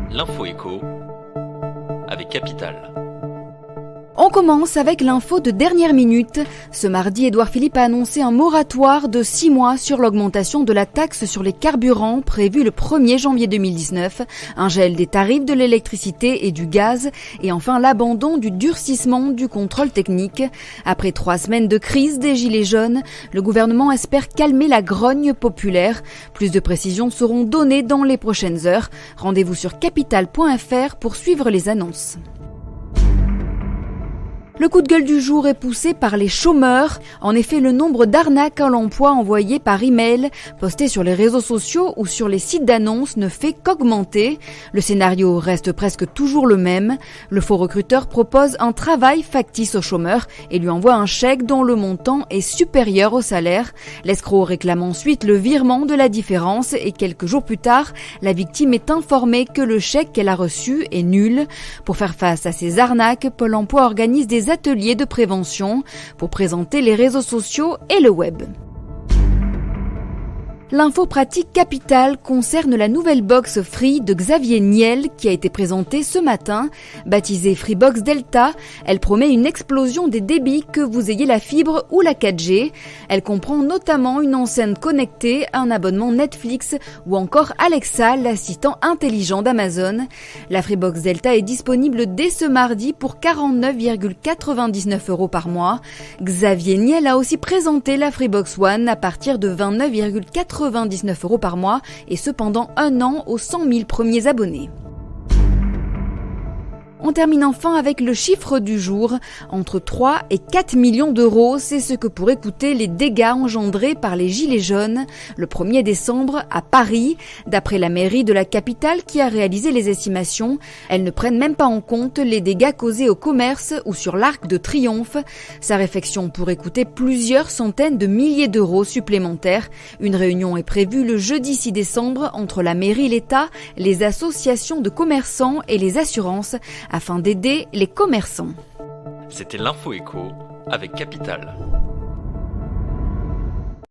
L'info écho avec Capital. On commence avec l'info de dernière minute. Ce mardi, Édouard Philippe a annoncé un moratoire de 6 mois sur l'augmentation de la taxe sur les carburants prévue le 1er janvier 2019, un gel des tarifs de l'électricité et du gaz et enfin l'abandon du durcissement du contrôle technique. Après 3 semaines de crise des gilets jaunes, le gouvernement espère calmer la grogne populaire. Plus de précisions seront données dans les prochaines heures. Rendez-vous sur capital.fr pour suivre les annonces. Le coup de gueule du jour est poussé par les chômeurs. En effet, le nombre d'arnaques à l'emploi envoyées par email, postées sur les réseaux sociaux ou sur les sites d'annonces ne fait qu'augmenter. Le scénario reste presque toujours le même. Le faux recruteur propose un travail factice au chômeur et lui envoie un chèque dont le montant est supérieur au salaire. L'escroc réclame ensuite le virement de la différence et quelques jours plus tard, la victime est informée que le chèque qu'elle a reçu est nul. Pour faire face à ces arnaques, Pôle emploi organise des ateliers de prévention pour présenter les réseaux sociaux et le web. L'info pratique capitale concerne la nouvelle box Free de Xavier Niel qui a été présentée ce matin. Baptisée Freebox Delta, elle promet une explosion des débits que vous ayez la fibre ou la 4G. Elle comprend notamment une enceinte connectée, un abonnement Netflix ou encore Alexa, l'assistant intelligent d'Amazon. La Freebox Delta est disponible dès ce mardi pour 49,99 € par mois. Xavier Niel a aussi présenté la Freebox One à partir de 29,99 € par mois et cependant 1 an aux 100 000 premiers abonnés. On termine enfin avec le chiffre du jour. Entre 3 et 4 millions d'euros, c'est ce que pourraient coûter les dégâts engendrés par les gilets jaunes le 1er décembre à Paris. D'après la mairie de la capitale qui a réalisé les estimations, elles ne prennent même pas en compte les dégâts causés au commerce ou sur l'Arc de Triomphe. Sa réfection pourrait coûter plusieurs centaines de milliers d'euros supplémentaires. Une réunion est prévue le jeudi 6 décembre entre la mairie, l'État, les associations de commerçants et les assurances afin d'aider les commerçants. C'était l'info écho avec Capital.